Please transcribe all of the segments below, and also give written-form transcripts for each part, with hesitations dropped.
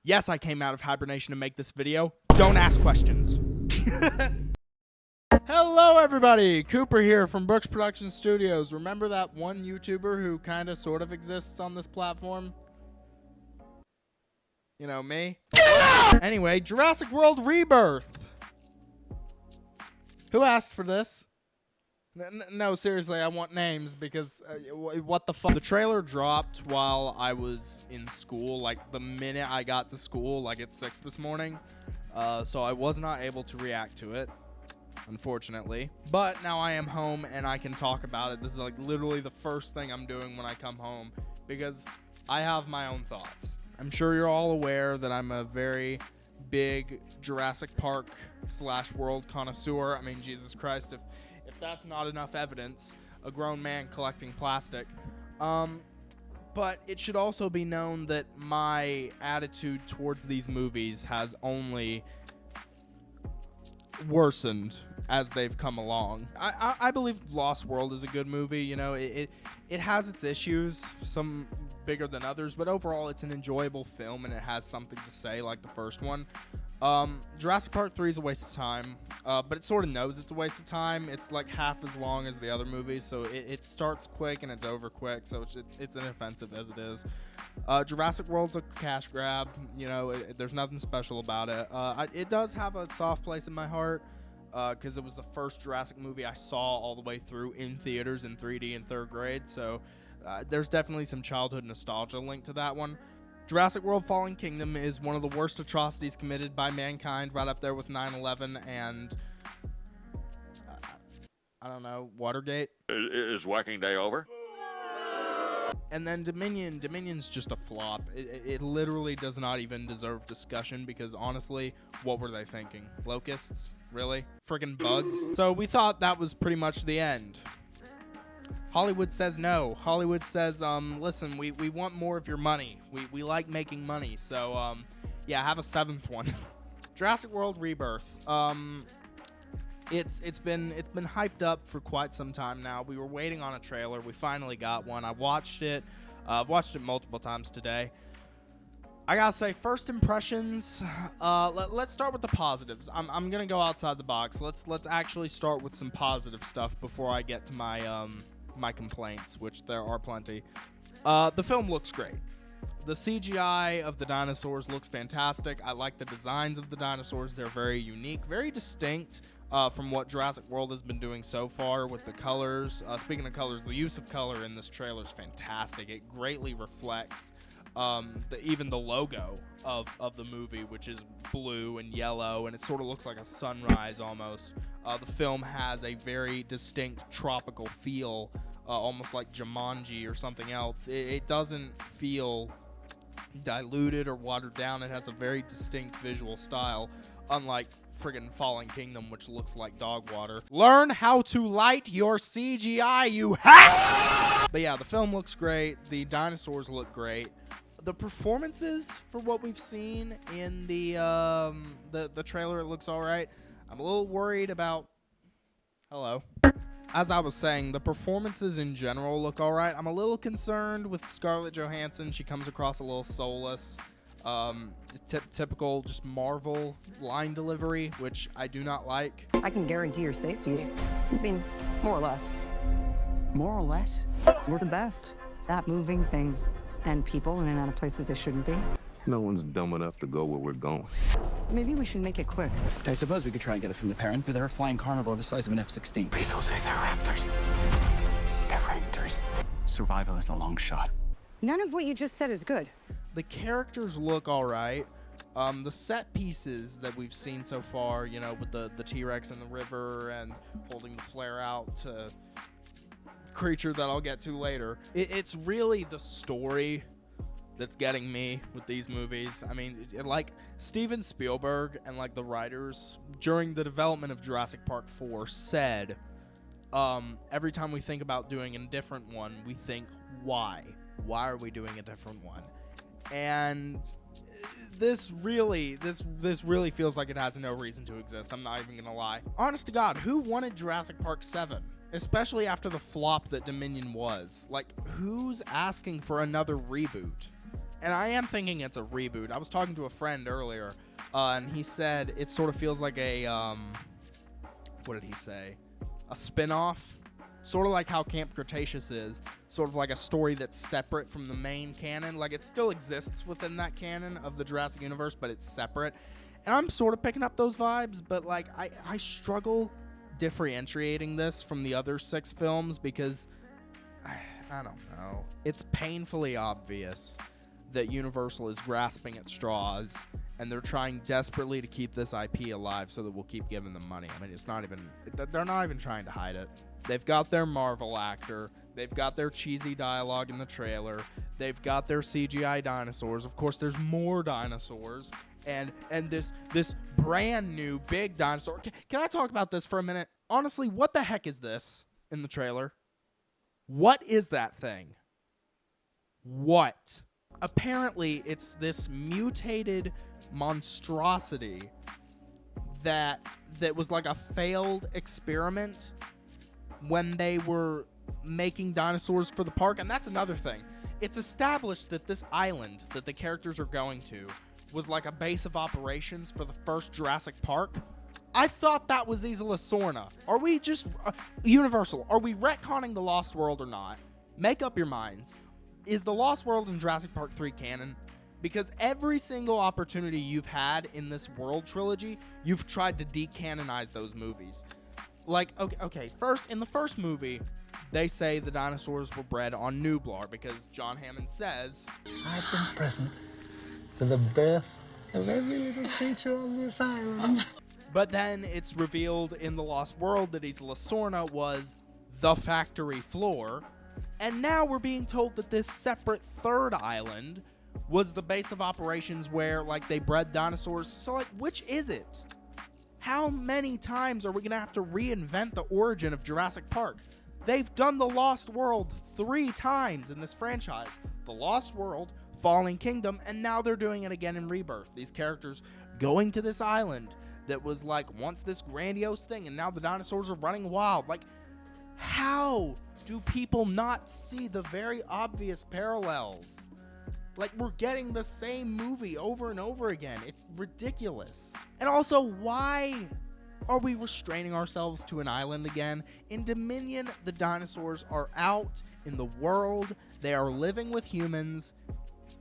Yes, I came out of hibernation to make this video. Don't ask questions. Hello, everybody. Cooper here from Brooks Production Studios. Remember that one YouTuber who kind of sort of exists on this platform? You know, me? Anyway, Jurassic World Rebirth. Who asked for this? No, seriously, I want names because what the fuck? The trailer dropped while I was in school, like the minute I got to school, like at 6 this morning. So I was not able to react to it, unfortunately. But now I am home and I can talk about it. This is like literally the first thing I'm doing when I come home because I have my own thoughts. I'm sure you're all aware that I'm a very big Jurassic Park / world connoisseur. I mean, Jesus Christ, if that's not enough evidence, a grown man collecting plastic. But it should also be known that my attitude towards these movies has only worsened as they've come along. I believe Lost World is a good movie. You know, it has its issues, some bigger than others, but overall it's an enjoyable film and it has something to say like the first one. Jurassic Park 3 is a waste of time, but it sort of knows it's a waste of time. It's like half as long as the other movies, so it starts quick and it's over quick, so it's inoffensive as it is. Jurassic World's a cash grab. You know, there's nothing special about it. It does have a soft place in my heart because it was the first Jurassic movie I saw all the way through in theaters in 3D in 3rd grade, so there's definitely some childhood nostalgia linked to that one. Jurassic World Fallen Kingdom is one of the worst atrocities committed by mankind, right up there with 9/11 and, I don't know, Watergate. Is Whacking Day over? And then Dominion. Dominion's just a flop. It literally does not even deserve discussion because, honestly, what were they thinking? Locusts? Really? Friggin' bugs? So we thought that was pretty much the end. Hollywood says no. Hollywood says, listen, we want more of your money. We like making money. So, yeah, have a 7th one. Jurassic World Rebirth. It's been hyped up for quite some time now. We were waiting on a trailer. We finally got one. I watched it. I've watched it multiple times today. I gotta say, first impressions. Let's start with the positives. I'm gonna go outside the box. Let's actually start with some positive stuff before I get to my my complaints, which there are plenty. The film looks great. The CGI of the dinosaurs looks fantastic. I like the designs of the dinosaurs. They're very unique, very distinct from what Jurassic World has been doing so far with the colors. Speaking of colors, the use of color in this trailer is fantastic. It greatly reflects even the logo of the movie, which is blue and yellow, and it sort of looks like a sunrise almost. The film has a very distinct tropical feel, almost like Jumanji or something else. It doesn't feel diluted or watered down. It has a very distinct visual style, unlike friggin' Fallen Kingdom, which looks like dog water. Learn how to light your CGI, you hack! But yeah, the film looks great. The dinosaurs look great. The performances, for what we've seen in the trailer, it looks all right. I'm a little worried about... Hello. As I was saying, the performances in general look all right. I'm a little concerned with Scarlett Johansson. She comes across a little soulless. Typical just Marvel line delivery, which I do not like. I can guarantee your safety. I mean, more or less. More or less? We're the best at moving things and people in and out of places they shouldn't be. No one's dumb enough to go where we're going. Maybe we should make it quick. I suppose we could try and get it from the parent, but they're a flying carnivore the size of an F-16. Please don't say they're raptors. They're raptors. Survival is a long shot. None of what you just said is good. The characters look all right. The set pieces that we've seen so far, you know, with the T-Rex in the river and holding the flare out to creature that I'll get to later. It's really the story that's getting me with these movies. I mean, like Steven Spielberg and like the writers during the development of Jurassic Park 4 said, every time we think about doing a different one, we think, why? Why are we doing a different one? And this really feels like it has no reason to exist. I'm not even gonna lie. Honest to God, who wanted Jurassic Park 7? Especially after the flop that Dominion was. Like, who's asking for another reboot? and I am thinking it's a reboot. I was talking to a friend earlier, and he said it sort of feels like a, what did he say? A spin-off? Sort of like how Camp Cretaceous is. Sort of like a story that's separate from the main canon. Like, it still exists within that canon of the Jurassic universe, but it's separate. And I'm sort of picking up those vibes, but, like, I struggle differentiating this from the other 6 films because, I don't know. It's painfully obvious that Universal is grasping at straws, and they're trying desperately to keep this IP alive so that we'll keep giving them money. I mean, it's not even, they're not even trying to hide it. They've got their Marvel actor. They've got their cheesy dialogue in the trailer. They've got their CGI dinosaurs. Of course, there's more dinosaurs. And this brand new big dinosaur. Can I talk about this for a minute? Honestly, what the heck is this in the trailer? What is that thing? What? Apparently, it's this mutated monstrosity that was like a failed experiment when they were making dinosaurs for the park. And that's another thing. It's established that this island that the characters are going to was like a base of operations for the first Jurassic Park. I thought that was Isla Sorna. Are we just... Universal, are we retconning The Lost World or not? Make up your minds. Is The Lost World in Jurassic Park 3 canon? Because every single opportunity you've had in this world trilogy, you've tried to decanonize those movies. Like, okay, first, in the first movie, they say the dinosaurs were bred on Nublar because John Hammond says, I've been present for the birth of every little creature on this island. But then it's revealed in The Lost World that Isla Sorna was the factory floor, and now we're being told that this separate third island was the base of operations where, like, they bred dinosaurs. So, like, which is it? How many times are we going to have to reinvent the origin of Jurassic Park? They've done The Lost World 3 times in this franchise. The Lost World, Fallen Kingdom, and now they're doing it again in Rebirth. These characters going to this island that was, like, once this grandiose thing, and now the dinosaurs are running wild. Like, how do people not see the very obvious parallels? Like, we're getting the same movie over and over again. It's ridiculous. And also, why are we restraining ourselves to an island again? In Dominion, the dinosaurs are out in the world. They are living with humans.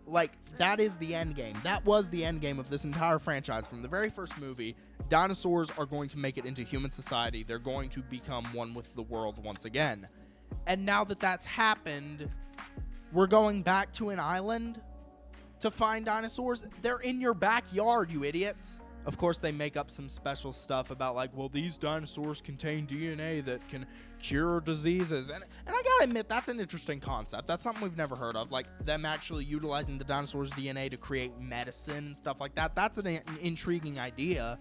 Like, that is the end game. That was the end game of this entire franchise. From the very first movie, dinosaurs are going to make it into human society. They're going to become one with the world once again. And now that that's happened, we're going back to an island to find dinosaurs. They're in your backyard, you idiots. Of course, they make up some special stuff about, like, well, these dinosaurs contain DNA that can cure diseases. And I gotta admit, that's an interesting concept. That's something we've never heard of. Like, them actually utilizing the dinosaurs' DNA to create medicine and stuff like that. That's an intriguing idea.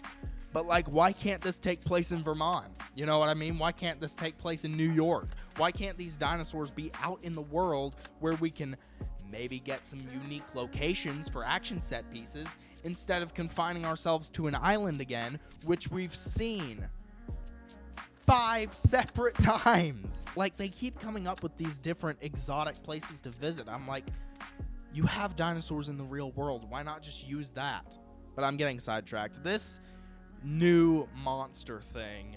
But, like, why can't this take place in Vermont? You know what I mean? Why can't this take place in New York? Why can't these dinosaurs be out in the world where we can maybe get some unique locations for action set pieces instead of confining ourselves to an island again, which we've seen 5 separate times? Like, they keep coming up with these different exotic places to visit. I'm like, you have dinosaurs in the real world. Why not just use that? But I'm getting sidetracked. This new monster thing,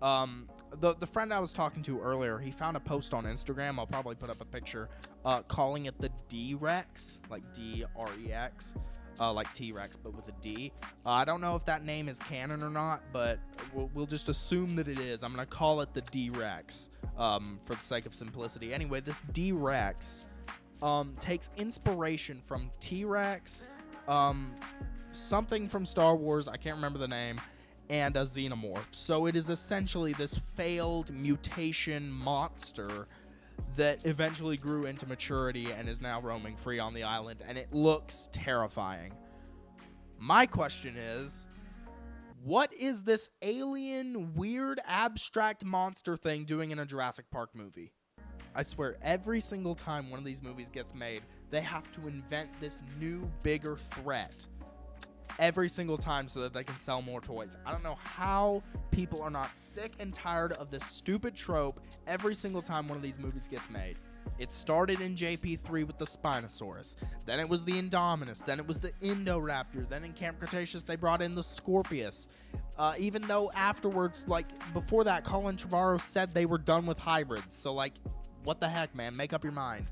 the friend I was talking to earlier, he found a post on Instagram, I'll probably put up a picture, calling it the D-Rex, like D-R-E-X, like T-Rex but with a D. I don't know if that name is canon or not, but we'll just assume that it is. I'm gonna call it the D-Rex for the sake of simplicity. Anyway, this D-Rex takes inspiration from T-Rex, something from Star Wars, I can't remember the name, and a xenomorph. So it is essentially this failed mutation monster that eventually grew into maturity and is now roaming free on the island, and it looks terrifying. My question is, what is this alien, weird, abstract monster thing doing in a Jurassic Park movie? I swear, every single time one of these movies gets made, they have to invent this new, bigger threat. every single time so that they can sell more toys. I don't know how people are not sick and tired of this stupid trope every single time one of these movies gets made. It started in JP3 with the Spinosaurus, then it was the Indominus, then it was the Indoraptor, then in Camp Cretaceous they brought in the Scorpius. Even though afterwards, like, before that, Colin Trevorrow said they were done with hybrids, so, like, what the heck, man, make up your mind.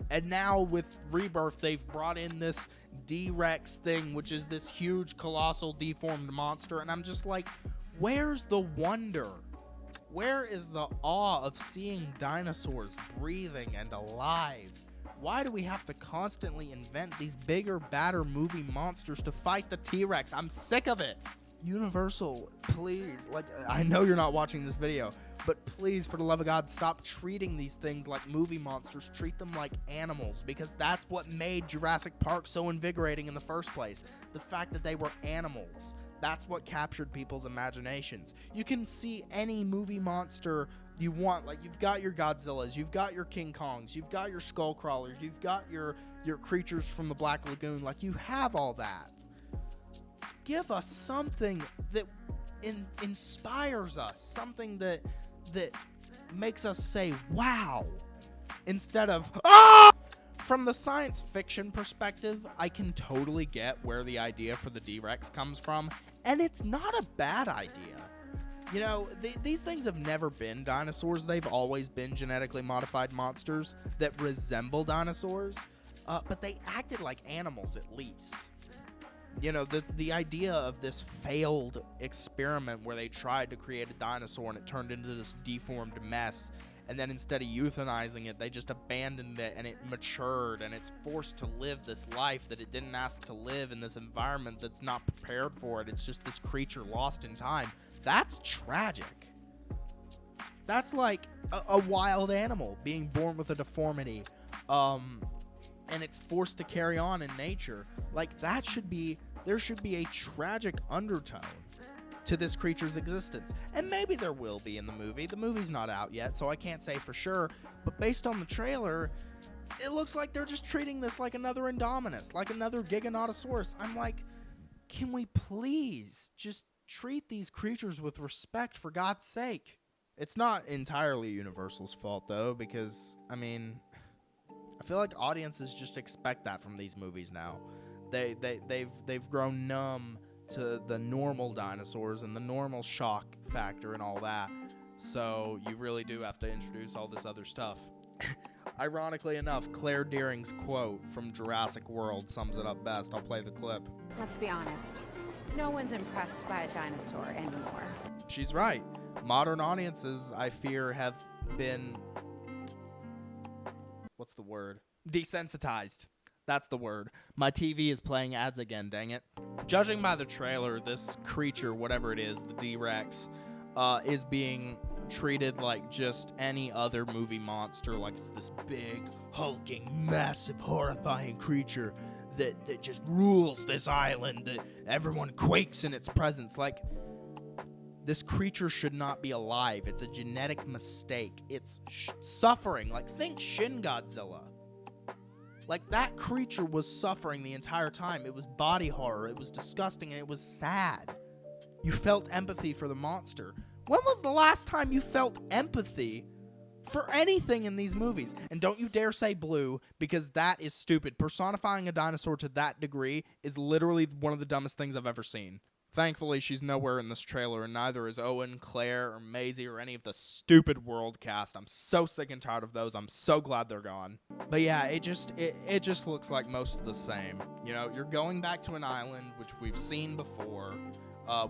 And now with Rebirth, they've brought in this D-Rex thing, which is this huge, colossal, deformed monster, and I'm just like, where's the wonder? Where is the awe of seeing dinosaurs breathing and alive? Why do we have to constantly invent these bigger, badder movie monsters to fight the T-Rex? I'm sick of it. Universal, please, like, I know you're not watching this video, but please, for the love of God, stop treating these things like movie monsters. Treat them like animals, because that's what made Jurassic Park so invigorating in the first place. The fact that they were animals. That's what captured people's imaginations. You can see any movie monster you want. Like, you've got your Godzillas, you've got your King Kongs, you've got your skull crawlers, you've got your creatures from the Black Lagoon. Like, you have all that. Give us something that inspires us, something that makes us say, wow, instead of, ah! From the science fiction perspective, I can totally get where the idea for the D-Rex comes from, and it's not a bad idea. You know, these things have never been dinosaurs. They've always been genetically modified monsters that resemble dinosaurs, but they acted like animals at least. You know, the idea of this failed experiment where they tried to create a dinosaur and it turned into this deformed mess, and then instead of euthanizing it, they just abandoned it and it matured and it's forced to live this life that it didn't ask to live in this environment that's not prepared for it. It's just this creature lost in time. That's tragic. That's like a wild animal being born with a deformity, and it's forced to carry on in nature. Like, there should be a tragic undertone to this creature's existence. And maybe there will be in the movie. The movie's not out yet, so I can't say for sure. But based on the trailer, it looks like they're just treating this like another Indominus, like another Giganotosaurus. I'm like, can we please just treat these creatures with respect, for God's sake? It's not entirely Universal's fault, though, because, I mean, I feel like audiences just expect that from these movies now. They've grown numb to the normal dinosaurs and the normal shock factor and all that. So you really do have to introduce all this other stuff. Ironically enough, Claire Dearing's quote from Jurassic World sums it up best. I'll play the clip. Let's be honest. No one's impressed by a dinosaur anymore. She's right. Modern audiences, I fear, have been... what's the word? Desensitized. That's the word. My TV is playing ads again, dang it. Judging by the trailer, this creature, whatever it is, the D-Rex, is being treated like just any other movie monster. Like it's this big, hulking, massive, horrifying creature that just rules this island, that everyone quakes in its presence. Like, this creature should not be alive. It's a genetic mistake. It's suffering. Like, think Shin Godzilla. Like, that creature was suffering the entire time. It was body horror. It was disgusting, and it was sad. You felt empathy for the monster. When was the last time you felt empathy for anything in these movies? And don't you dare say Blue, because that is stupid. Personifying a dinosaur to that degree is literally one of the dumbest things I've ever seen. Thankfully, she's nowhere in this trailer, and neither is Owen, Claire, or Maisie, or any of the stupid world cast. I'm so sick and tired of those. I'm so glad they're gone. But yeah, it just looks like most of the same. You know, you're going back to an island, which we've seen before.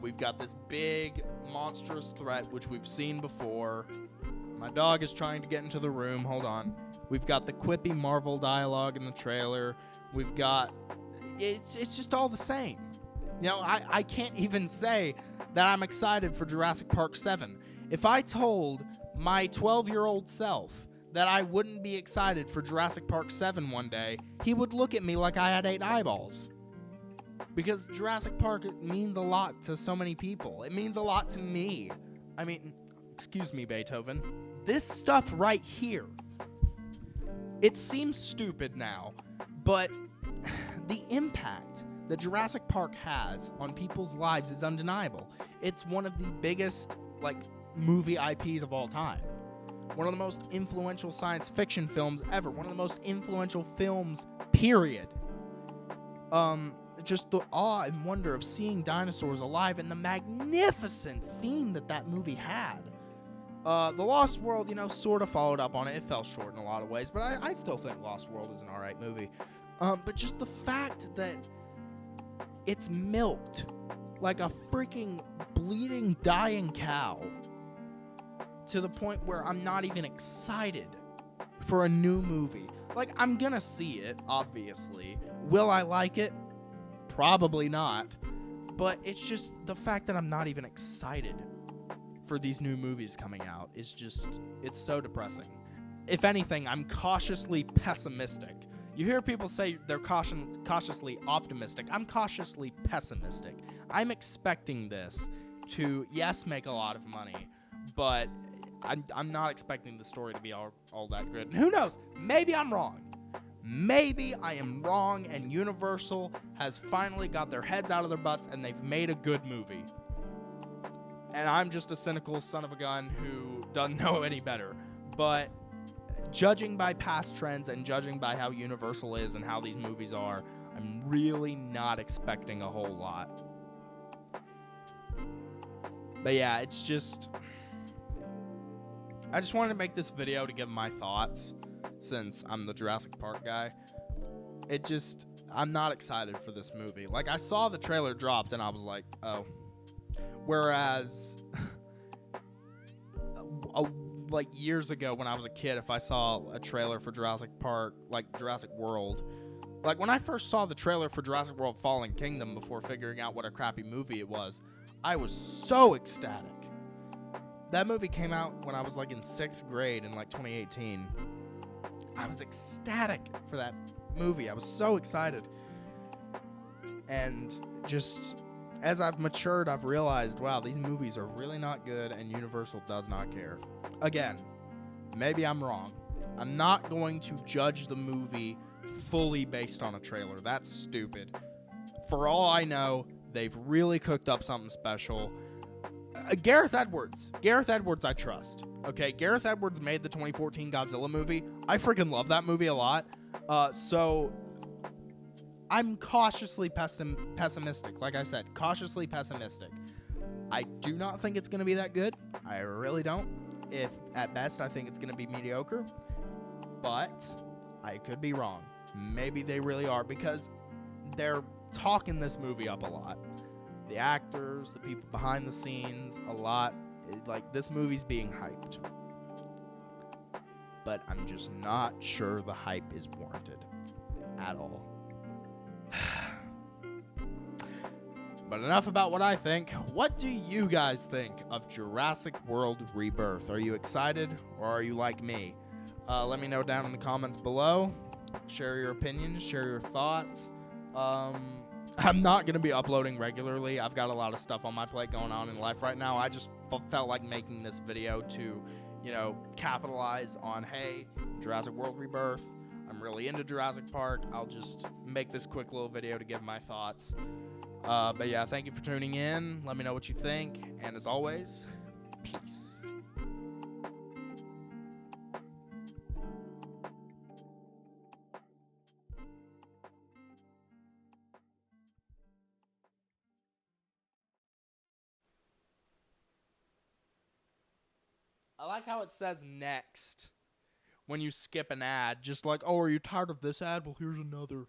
We've got this big, monstrous threat, which we've seen before. My dog is trying to get into the room. Hold on. We've got the quippy Marvel dialogue in the trailer. We've got... It's just all the same. You know, I can't even say that I'm excited for Jurassic Park 7. If I told my 12-year-old self that I wouldn't be excited for Jurassic Park 7 one day, he would look at me like I had 8 eyeballs. Because Jurassic Park means a lot to so many people. It means a lot to me. I mean, excuse me, Beethoven. This stuff right here, it seems stupid now, but the impact that Jurassic Park has on people's lives is undeniable. It's one of the biggest, like, movie IPs of all time. One of the most influential science fiction films ever. One of the most influential films, period. Just the awe and wonder of seeing dinosaurs alive and the magnificent theme that movie had. The Lost World, sort of followed up on it. It fell short in a lot of ways, but I still think Lost World is an alright movie. But just the fact that it's milked like a freaking bleeding, dying cow to the point where I'm not even excited for a new movie. Like, I'm gonna see it, obviously. Will I like it? Probably not. But it's just the fact that I'm not even excited for these new movies coming out is just, it's so depressing. If anything, I'm cautiously pessimistic. You hear people say they're cautiously optimistic. I'm cautiously pessimistic. I'm expecting this to, yes, make a lot of money, but I'm not expecting the story to be all that good. And who knows? Maybe I'm wrong. Maybe I am wrong and Universal has finally got their heads out of their butts and they've made a good movie. And I'm just a cynical son of a gun who doesn't know any better. But judging by past trends and judging by how Universal is and how these movies are, I'm really not expecting a whole lot. But yeah, it's just, I just wanted to make this video to give my thoughts since I'm the Jurassic Park guy. I'm not excited for this movie. Like, I saw the trailer dropped and I was like, oh. Whereas, like years ago when I was a kid, if I saw a trailer for Jurassic Park, like Jurassic World, like when I first saw the trailer for Jurassic World Fallen Kingdom before figuring out what a crappy movie it was, I was so ecstatic. That movie came out when I was like in 6th grade in like 2018. I was ecstatic for that movie. I was so excited. And just, as I've matured, I've realized, wow, these movies are really not good and Universal does not care. Again, maybe I'm wrong. I'm not going to judge the movie fully based on a trailer. That's stupid. For all I know, they've really cooked up something special. Gareth Edwards I trust. Okay, Gareth Edwards made the 2014 Godzilla movie. I freaking love that movie a lot. So I'm cautiously pessimistic. Like I said, cautiously pessimistic. I do not think it's going to be that good. I really don't. If at best I think it's going to be mediocre. But I could be wrong. Maybe they really are, because they're talking this movie up a lot. The actors, the people behind the scenes, a lot. Like, this movie's being hyped. But I'm just not sure the hype is warranted at all. But enough about what I think. What do you guys think of Jurassic World Rebirth? Are you excited, or are you like me? Let me know down in the comments below. Share your opinions, share your thoughts. I'm not going to be uploading regularly. I've got a lot of stuff on my plate going on in life right now. I just felt like making this video to, capitalize on, hey, Jurassic World Rebirth. I'm really into Jurassic Park. I'll just make this quick little video to give my thoughts. But yeah, thank you for tuning in. Let me know what you think. And as always, peace. I like how it says next when you skip an ad. Just like, oh, are you tired of this ad? Well, here's another.